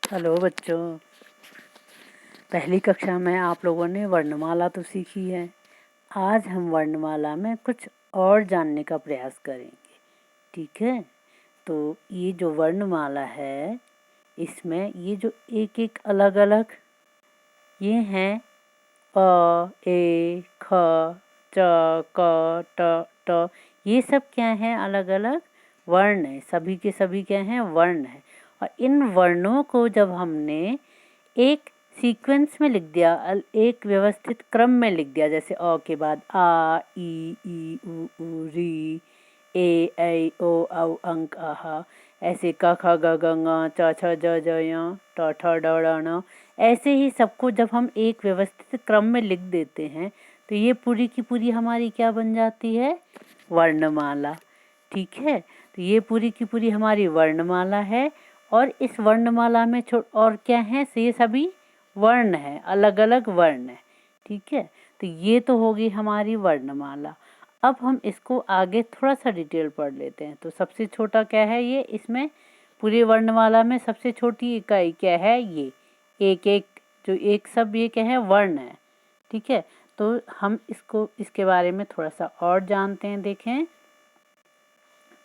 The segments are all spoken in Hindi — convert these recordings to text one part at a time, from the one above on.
हेलो बच्चों, पहली कक्षा में आप लोगों ने वर्णमाला तो सीखी है। आज हम वर्णमाला में कुछ और जानने का प्रयास करेंगे, ठीक है। तो ये जो वर्णमाला है, इसमें ये जो एक एक अलग अलग ये हैं अ, ए, ख, च, क, ट, ट, ये सब क्या हैं? अलग अलग वर्ण है। सभी के सभी क्या हैं? वर्ण है। और इन वर्णों को जब हमने एक सीक्वेंस में लिख दिया, एक व्यवस्थित क्रम में लिख दिया, जैसे अ के बाद आ, ई, उ, री, ए, ऐ, ओ, औ, अंक, आहा, ऐसे क, ख, ग, घ, ङ, च, छ, ज, य, ट, ठ, ड, ढ़, ण, ऐसे ही सबको जब हम एक व्यवस्थित क्रम में लिख देते हैं तो ये पूरी की पूरी हमारी क्या बन जाती है? वर्णमाला, ठीक है। तो ये पूरी की पूरी हमारी वर्णमाला है। और इस वर्णमाला में और क्या है? ये सभी वर्ण है, अलग अलग वर्ण है, ठीक है। तो ये तो होगी हमारी वर्णमाला। अब हम इसको आगे थोड़ा सा डिटेल पढ़ लेते हैं। तो सबसे छोटा क्या है? ये इसमें पूरी वर्णमाला में सबसे छोटी इकाई क्या है? ये एक एक जो एक सब ये क्या है? वर्ण है, ठीक है। तो हम इसके बारे में थोड़ा सा और जानते हैं। देखें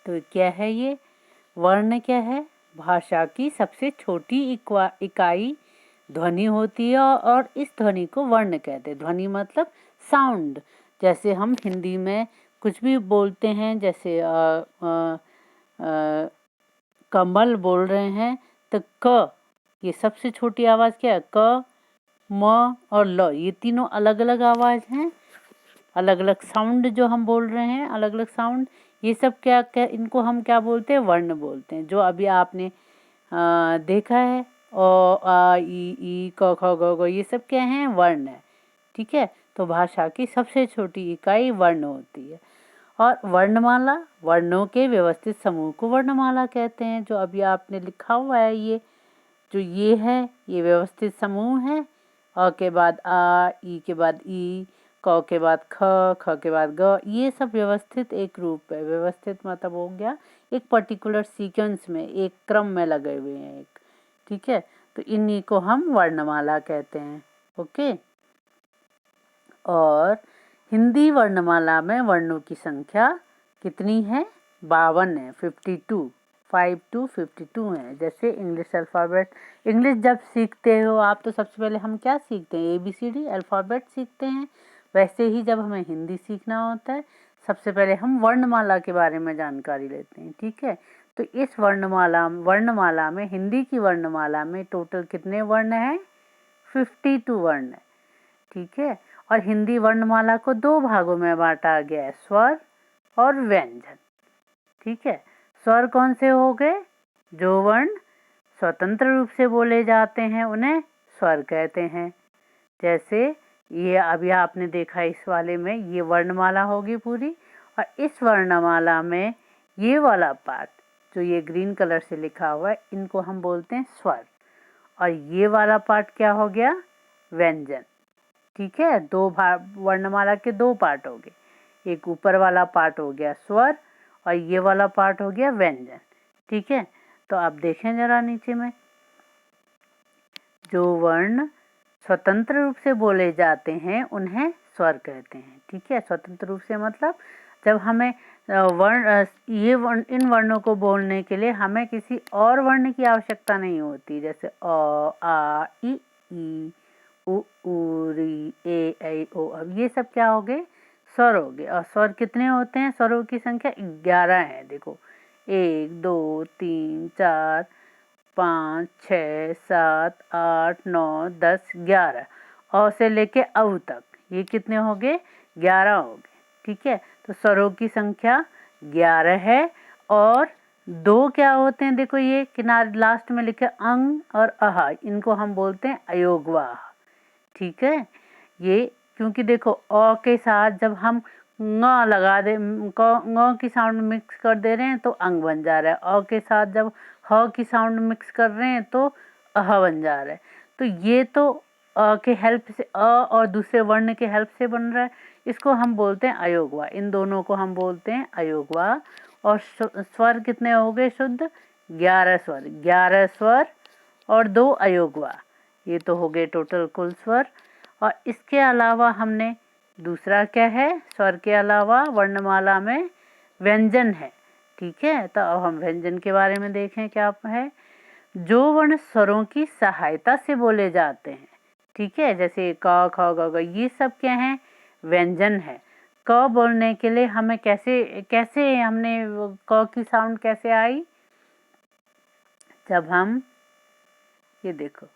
तो क्या है ये वर्ण? क्या है? भाषा की सबसे छोटी इकाई ध्वनि होती है और इस ध्वनि को वर्ण कहते हैं। ध्वनि मतलब साउंड। जैसे हम हिंदी में कुछ भी बोलते हैं, जैसे कमल बोल रहे हैं तो क, ये सबसे छोटी आवाज़ क्या है? क, म और ल, ये तीनों अलग अलग आवाज़ हैं, अलग अलग साउंड जो हम बोल रहे हैं, अलग अलग साउंड। ये सब क्या क्या इनको हम क्या बोलते हैं? वर्ण बोलते हैं। जो अभी आपने देखा है ओ, आ, ई, क, ख, ग, घ, ये सब क्या हैं? वर्ण है, ठीक है। तो भाषा की सबसे छोटी इकाई वर्ण होती है। और वर्णमाला, वर्णों के व्यवस्थित समूह को वर्णमाला कहते हैं। जो अभी आपने लिखा हुआ है, ये जो ये है, ये व्यवस्थित समूह है। अ के बाद आ, ई के बाद ई, क के बाद ख, ख के बाद ग, ये सब व्यवस्थित एक रूप है। व्यवस्थित मतलब हो गया एक पर्टिकुलर सीक्वेंस में, एक क्रम में लगे हुए हैं एक, ठीक है। तो इन्हीं को हम वर्णमाला कहते हैं, ओके। और हिंदी वर्णमाला में वर्णों की संख्या कितनी है? 52 है, 52, 52 है। जैसे इंग्लिश अल्फ़ाबेट, इंग्लिश जब सीखते हो आप तो सबसे पहले हम क्या सीखते हैं? ABCD अल्फ़ाबेट सीखते हैं। वैसे ही जब हमें हिंदी सीखना होता है, सबसे पहले हम वर्णमाला के बारे में जानकारी लेते हैं, ठीक है। तो इस वर्णमाला में, हिंदी की वर्णमाला में टोटल कितने वर्ण हैं? 52 वर्ण है, ठीक है। और हिंदी वर्णमाला को दो भागों में बांटा गया है, स्वर और व्यंजन, ठीक है। स्वर कौन से हो गए? जो वर्ण स्वतंत्र रूप से बोले जाते हैं उन्हें स्वर कहते हैं। जैसे ये अभी आपने देखा इस वाले में, ये वर्णमाला होगी पूरी। और इस वर्णमाला में ये वाला पार्ट जो ये ग्रीन कलर से लिखा हुआ है, इनको हम बोलते हैं स्वर। और ये वाला पार्ट क्या हो गया? व्यंजन, ठीक है। वर्णमाला के दो पार्ट हो गए। एक ऊपर वाला पार्ट हो गया स्वर और ये वाला पार्ट हो गया व्यंजन, ठीक है। तो आप देखें जरा नीचे में, जो वर्ण स्वतंत्र रूप से बोले जाते हैं उन्हें स्वर कहते हैं, ठीक है। स्वतंत्र रूप से मतलब जब हमें इन वर्णों को बोलने के लिए हमें किसी और वर्ण की आवश्यकता नहीं होती। जैसे अ, आ, ई, उ, री, ए, ऐ, ओ। अब ये सब क्या हो गए? स्वर हो गए। और स्वर कितने होते हैं? स्वरों की संख्या 11 है। देखो 1, 2, 3, 4, 5, 6, 7, 8, 9, 10, 11 अ से लेके अव तक ये कितने हो गए? 11 हो गए, ठीक है। तो स्वरों की संख्या 11 है। और दो क्या होते हैं? देखो ये किनारे लास्ट में लिखे अंग और अहा, इनको हम बोलते हैं अयोगवाह, ठीक है। ये क्योंकि देखो अ के साथ जब हम ङ लगा दे, ङ की साउंड मिक्स कर दे रहे हैं तो अंग बन जा रहा है। अ के साथ जब ह की साउंड मिक्स कर रहे हैं तो अह बन जा रहा है। तो ये तो अ के हेल्प से, अ और दूसरे वर्ण के हेल्प से बन रहा है। इसको हम बोलते हैं अयोगवा। इन दोनों को हम बोलते हैं अयोगवा। और स्वर कितने हो गए शुद्ध? 11 स्वर। 11 स्वर और 2 अयोगवा। ये तो हो गए टोटल कुल स्वर। और इसके अलावा हमने दूसरा क्या है, स्वर के अलावा वर्णमाला में व्यंजन है। ठीक है, तो अब हम व्यंजन के बारे में देखें क्या है। जो वर्ण स्वरों की सहायता से बोले जाते हैं, ठीक है, जैसे क ख ग घ, ये सब क्या हैं, व्यंजन है। क बोलने के लिए हमें कैसे हमने क की साउंड कैसे आई, जब हम ये देखो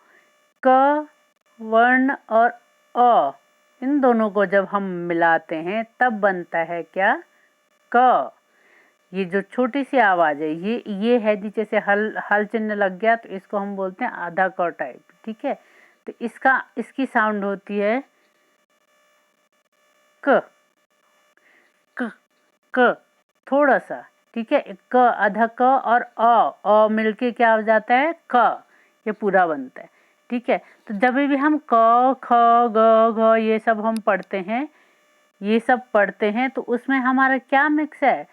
क वर्ण और अ इन दोनों को जब हम मिलाते हैं तब बनता है क्या, क। ये जो छोटी सी आवाज है ये है जी, जैसे हल चिन्ह लग गया तो इसको हम बोलते हैं आधा क टाइप। ठीक है, तो इसकी साउंड होती है क क क थोड़ा सा। ठीक है, क आधा क और अ मिलके क्या हो जाता है, क। ये पूरा बनता है। ठीक है, तो जब भी हम क ख ग घ ये सब हम पढ़ते हैं तो उसमें हमारा क्या मिक्स है,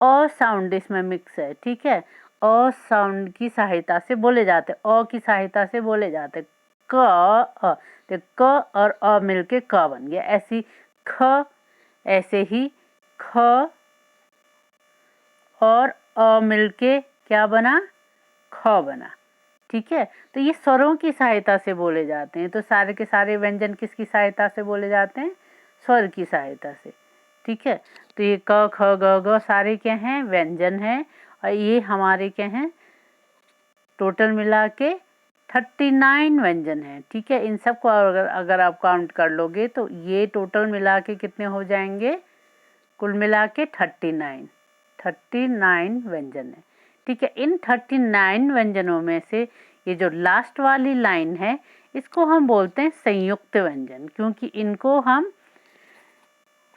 अ साउंड इसमें मिक्स है। ठीक है, अ साउंड की सहायता से बोले जाते, अ की सहायता से बोले जाते। क अ, तो क और अ मिलके क बन गया। ऐसे ही ख और अ मिलके क्या बना, ख बना। ठीक है, तो ये स्वरों की सहायता से बोले जाते हैं। तो सारे के सारे व्यंजन किसकी सहायता से बोले जाते हैं, स्वर की सहायता से। ठीक है, तो ये क ख ग घ सारे क्या हैं, व्यंजन हैं। और ये हमारे क्या हैं, टोटल मिला के 39 व्यंजन हैं। ठीक है, इन सब को अगर आप काउंट कर लोगे तो ये टोटल मिला के कितने हो जाएंगे, कुल मिला के 39 व्यंजन है। ठीक है, इन 39 व्यंजनों में से ये जो लास्ट वाली लाइन है इसको हम बोलते हैं संयुक्त व्यंजन, क्योंकि इनको हम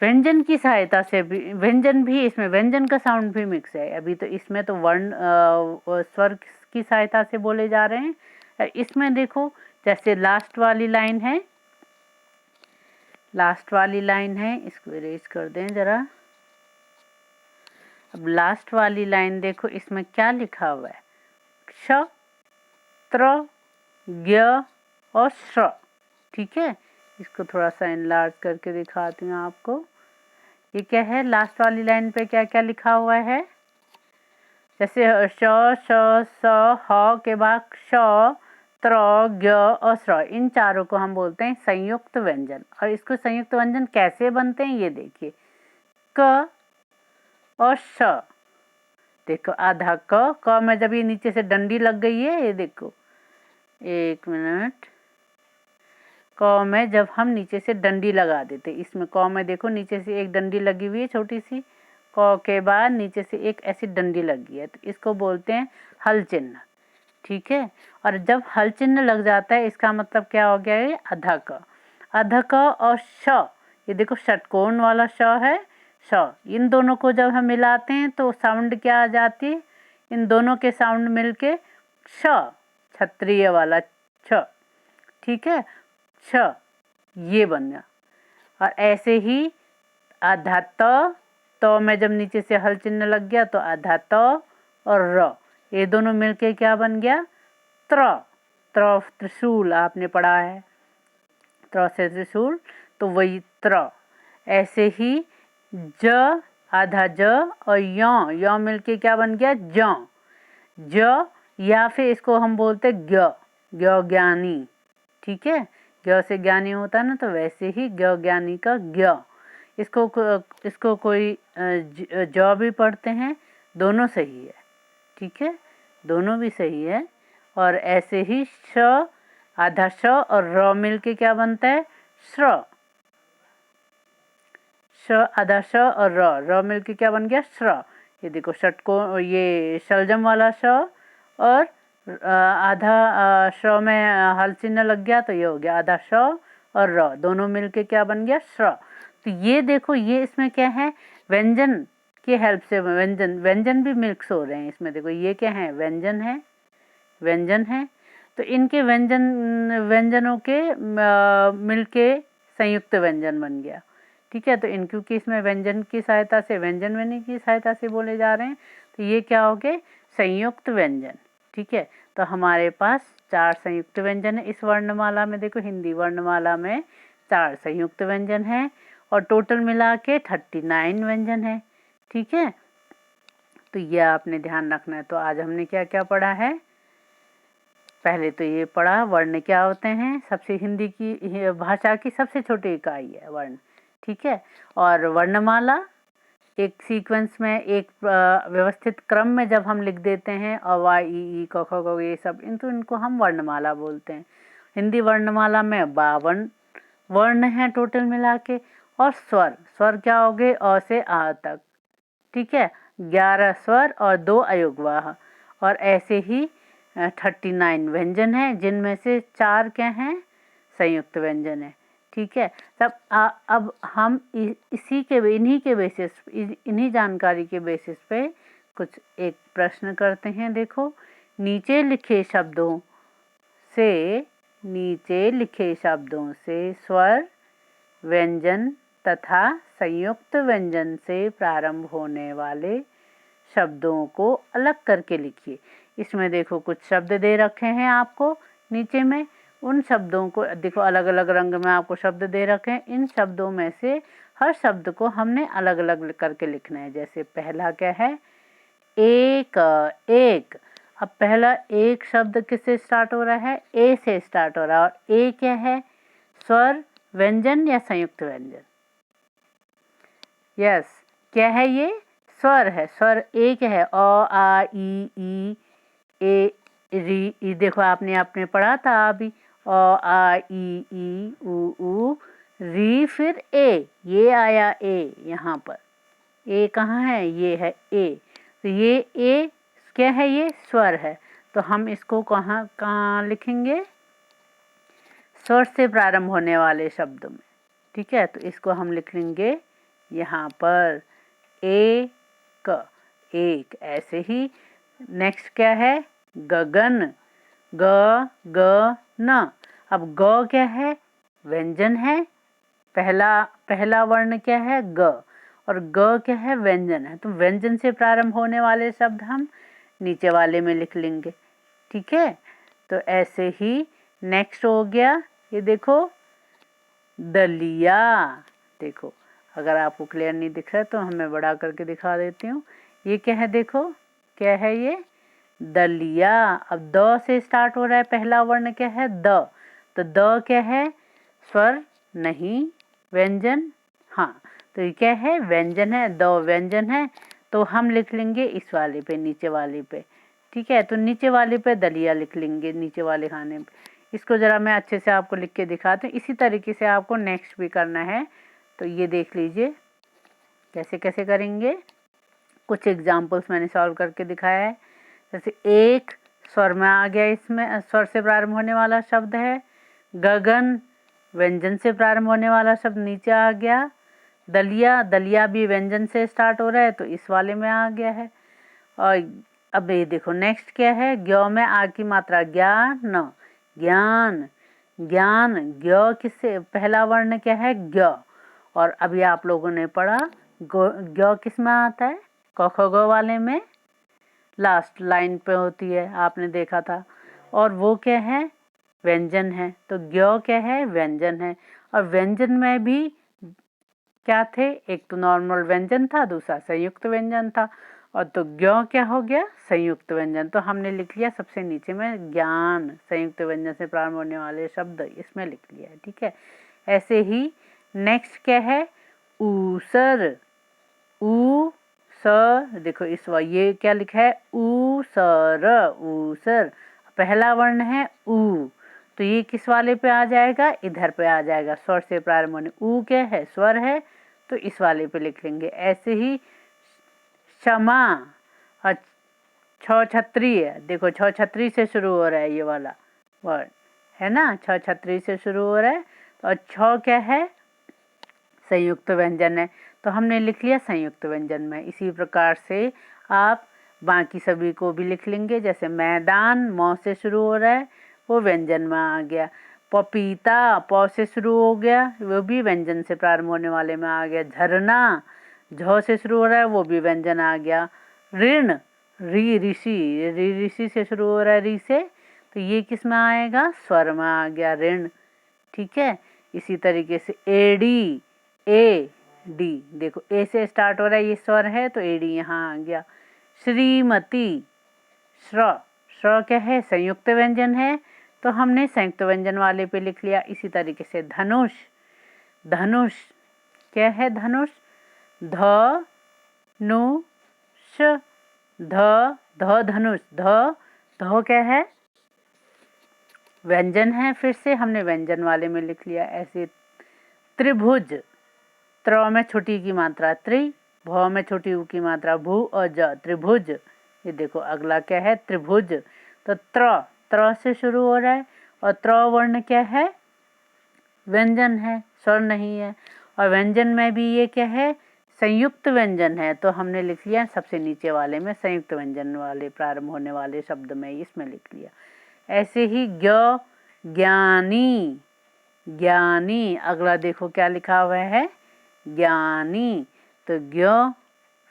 व्यंजन की सहायता से भी, व्यंजन भी इसमें व्यंजन का साउंड भी मिक्स है। अभी तो इसमें तो स्वर की सहायता से बोले जा रहे हैं। इसमें देखो जैसे लास्ट वाली लाइन है, इसको इरेज कर दें जरा। अब लास्ट वाली लाइन देखो, इसमें क्या लिखा हुआ है, क्ष त्र ज्ञ और श्र। ठीक है, इसको थोड़ा सा एनलार्ज करके दिखाती हूँ आपको। ये क्या है, लास्ट वाली लाइन पे क्या क्या लिखा हुआ है, जैसे श श स ह के बाद क्ष त्र ज्ञ और श्र, इन चारों को हम बोलते हैं संयुक्त व्यंजन। और इसको संयुक्त व्यंजन कैसे बनते हैं ये देखिए, क और श। देखो आधा क में जब ये नीचे से डंडी लग गई है, ये देखो, एक मिनट, क में जब हम नीचे से डंडी लगा देते, इसमें क में देखो नीचे से एक डंडी लगी हुई है छोटी सी, क के बाद नीचे से एक ऐसी डंडी लगी है, तो इसको बोलते हैं हल चिन्ह। ठीक है, और जब हल चिन्ह लग जाता है इसका मतलब क्या हो गया, ये आधा क और श। ये देखो षटकोण वाला श है, श, इन दोनों को जब हम मिलाते हैं तो साउंड क्या आ जाती है, इन दोनों के साउंड मिलके श, क्षत्रिय वाला छ। ठीक है, छ ये बन गया। और ऐसे ही आधा तो में जब नीचे से हल चिन्ह लग गया तो आधा तो और र, ये दोनों मिलके क्या बन गया, त्र त्रिशूल आपने पढ़ा है, त्र से त्रिशूल, तो वही त्र। ऐसे ही ज आधा ज और य मिलके क्या बन गया, ज, या फिर इसको हम बोलते ज्ञ ज्ञानी। ठीक है, ज्ञ से ज्ञानी होता है ना, तो वैसे ही ज्ञानी का ज्ञ। इसको कोई ज भी पढ़ते हैं, दोनों सही है। ठीक है, दोनों भी सही है। और ऐसे ही श आधा श और र मिलके क्या बनता है, श्र। श आधा श और र मिलके क्या बन गया, श्र। ये देखो षटकोण, ये शलजम वाला श और आधा श में हल चिन्ह लग गया तो ये हो गया आधा श और र, दोनों मिलके क्या बन गया, श्र। तो ये देखो, ये इसमें क्या है, व्यंजन की हेल्प से व्यंजन भी मिक्स हो रहे हैं इसमें। देखो ये क्या है, व्यंजन है, तो इनके व्यंजनों के मिलके संयुक्त व्यंजन बन गया। ठीक है, तो क्योंकि इसमें व्यंजन की सहायता से, व्यंजन ध्वनि की सहायता से बोले जा रहे हैं, तो ये क्या हो गए, संयुक्त व्यंजन। ठीक है, तो हमारे पास 4 संयुक्त व्यंजन है इस वर्णमाला में। देखो हिंदी वर्णमाला में 4 संयुक्त व्यंजन है और टोटल मिला के 39 व्यंजन है। ठीक है, तो ये आपने ध्यान रखना है। तो आज हमने क्या क्या पढ़ा है, पहले तो ये पढ़ा वर्ण क्या होते हैं। सबसे हिंदी की भाषा की सबसे छोटी इकाई है वर्ण। ठीक है, और वर्णमाला एक सीक्वेंस में एक व्यवस्थित क्रम में जब हम लिख देते हैं अ आ इ ई क ख ग ये सब इनको हम वर्णमाला बोलते हैं। हिंदी वर्णमाला में 52 वर्ण हैं टोटल मिला के। और स्वर क्या हो गए अ से आ तक। ठीक है, 11 स्वर और 2 अयोगवाह। और ऐसे ही 39 व्यंजन हैं जिनमें से 4 क्या हैं, संयुक्त व्यंजन है। ठीक है, तब अब हम इन्हीं के बेसिस, इन्हीं जानकारी के बेसिस पे कुछ एक प्रश्न करते हैं। देखो, नीचे लिखे शब्दों से स्वर व्यंजन तथा संयुक्त व्यंजन से प्रारंभ होने वाले शब्दों को अलग करके लिखिए। इसमें देखो कुछ शब्द दे रखे हैं आपको नीचे में, उन शब्दों को देखो अलग अलग रंग में आपको शब्द दे रखे हैं। इन शब्दों में से हर शब्द को हमने अलग अलग करके लिखना है। जैसे पहला क्या है, एक। अब पहला एक शब्द किससे स्टार्ट हो रहा है, ए से स्टार्ट हो रहा है। और ए क्या है, स्वर व्यंजन या संयुक्त व्यंजन? यस, क्या है ये, स्वर है। स्वर एक है, अ आ ई ए री। देखो आपने पढ़ा था अभी, अ आ ई ऊ री, फिर ए, ये आया ए यहाँ पर। ए कहाँ है, ये है ए। तो ये ए क्या है, ये स्वर है। तो हम इसको कहाँ लिखेंगे, स्वर से प्रारंभ होने वाले शब्दों में। ठीक है, तो इसको हम लिख लेंगे यहाँ पर एक। ऐसे ही नेक्स्ट क्या है, गगन, ग न। अब ग क्या है, व्यंजन है। पहला वर्ण क्या है, ग, और ग क्या है, व्यंजन है। तो व्यंजन से प्रारंभ होने वाले शब्द हम नीचे वाले में लिख लेंगे। ठीक है, तो ऐसे ही नेक्स्ट हो गया, ये देखो दलिया। देखो अगर आपको क्लियर नहीं दिख रहा है तो हमें बड़ा करके दिखा देती हूँ। ये क्या है, देखो क्या है ये, दलिया। अब द से स्टार्ट हो रहा है, पहला वर्ण क्या है, द। तो द क्या है, स्वर नहीं, व्यंजन। हाँ, तो ये क्या है, व्यंजन है, द व्यंजन है। तो हम लिख लेंगे इस वाले पे, नीचे वाले पे। ठीक है, तो नीचे वाले पे दलिया लिख लेंगे, नीचे वाले खाने पे। इसको ज़रा मैं अच्छे से आपको लिख के दिखाती हूँ। इसी तरीके से आपको नेक्स्ट भी करना है। तो ये देख लीजिए कैसे कैसे करेंगे। कुछ एग्जाम्पल्स मैंने सॉल्व करके दिखाया है। जैसे एक स्वर में आ गया, इसमें स्वर से प्रारंभ होने वाला शब्द है। गगन व्यंजन से प्रारंभ होने वाला शब्द नीचे आ गया। दलिया भी व्यंजन से स्टार्ट हो रहा है तो इस वाले में आ गया है। और अब ये देखो नेक्स्ट क्या है, ग्यो में आ की मात्रा ज्ञान, ग्यो किससे, पहला वर्ण क्या है, ग्यो। और अभी आप लोगों ने पढ़ा ग्यो किस में आता है, क ख ग वाले में लास्ट लाइन पे होती है, आपने देखा था। और वो क्या है, व्यंजन है। तो ग्यो क्या है, व्यंजन है। और व्यंजन में भी क्या थे, एक तो नॉर्मल व्यंजन था, दूसरा संयुक्त व्यंजन था। और तो ग्यो क्या हो गया, संयुक्त व्यंजन। तो हमने लिख लिया सबसे नीचे में ज्ञान, संयुक्त व्यंजन से प्रारंभ होने वाले शब्द इसमें लिख लिया है। ठीक है, ऐसे ही नेक्स्ट क्या है, ऊसर, देखो इस ये क्या लिखा है, ऊसर। पहला वर्ण है ऊ, तो ये किस वाले पे आ जाएगा, इधर पे आ जाएगा, स्वर से प्रारंभ होने। ऊ क्या है, स्वर है, तो इस वाले पे लिख लेंगे। ऐसे ही क्षमा और छ छत्री है। देखो छ छत्री से शुरू हो रहा है ये वाला वर्ड, है ना, छ छत्री से शुरू हो रहा है। और छ क्या है, संयुक्त व्यंजन है, तो हमने लिख लिया संयुक्त व्यंजन में। इसी प्रकार से आप बाकी सभी को भी लिख लेंगे। जैसे मैदान मौ से शुरू हो रहा है, वो व्यंजन में आ गया। पपीता पौ से शुरू हो गया, वो भी व्यंजन से प्रारंभ होने वाले में आ गया। झरना झ से शुरू हो रहा है, वो भी व्यंजन आ गया। ऋण ऋषि से शुरू हो रहा है, री से, तो ये किस में आएगा, स्वर में आ गया, ऋण। ठीक है, इसी तरीके से एडी, ए डी, देखो ए से स्टार्ट हो रहा है, ये स्वर है तो एडी यहाँ आ गया। श्रीमती, श्र, श्र क्या है, संयुक्त व्यंजन है तो हमने संयुक्त व्यंजन वाले पे लिख लिया। इसी तरीके से धनुष, धनुष क्या है, धनुष, ध नु ष, ध, ध धनुष, ध, ध क्या है, व्यंजन है, फिर से हमने व्यंजन वाले में लिख लिया। ऐसे त्रिभुज, त्र में छोटी की मात्रा त्रि, भ में छोटी ऊ की मात्रा भू और ज, त्रिभुज। ये देखो अगला क्या है, त्रिभुज। तो त्र से शुरू हो रहा है और त्र वर्ण क्या है, व्यंजन है, स्वर नहीं है। और व्यंजन में भी ये क्या है, संयुक्त व्यंजन है, तो हमने लिख लिया सबसे नीचे वाले में, संयुक्त व्यंजन वाले प्रारंभ होने वाले शब्द में इसमें लिख लिया। ऐसे ही ज्ञानी, ज्ञानी, अगला देखो क्या लिखा हुआ है, ज्ञानी। तो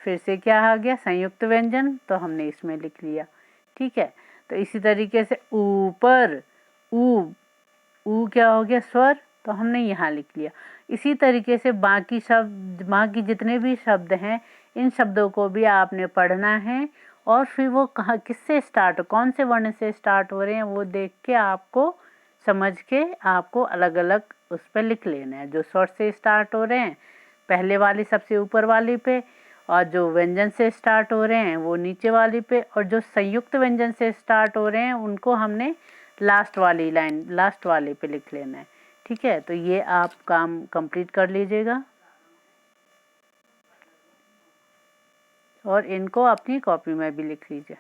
फिर से क्या आ गया, संयुक्त व्यंजन, तो हमने इसमें लिख लिया। ठीक है, तो इसी तरीके से ऊपर, ऊ क्या हो गया, स्वर, तो हमने यहाँ लिख लिया। इसी तरीके से बाकी शब्द, बाकी जितने भी शब्द हैं, इन शब्दों को भी आपने पढ़ना है और फिर वो कहाँ किससे स्टार्ट, कौन से वर्ण से स्टार्ट हो रहे हैं वो देख के आपको, समझ के आपको अलग अलग उस पर लिख लेना है। जो स्वर से स्टार्ट हो रहे हैं पहले वाली सबसे ऊपर वाली पे, और जो व्यंजन से स्टार्ट हो रहे हैं वो नीचे वाली पे, और जो संयुक्त व्यंजन से स्टार्ट हो रहे हैं उनको हमने लास्ट वाली लाइन, लास्ट वाले पे लिख लेना है। ठीक है, तो ये आप काम कंप्लीट कर लीजिएगा और इनको अपनी कॉपी में भी लिख लीजिए।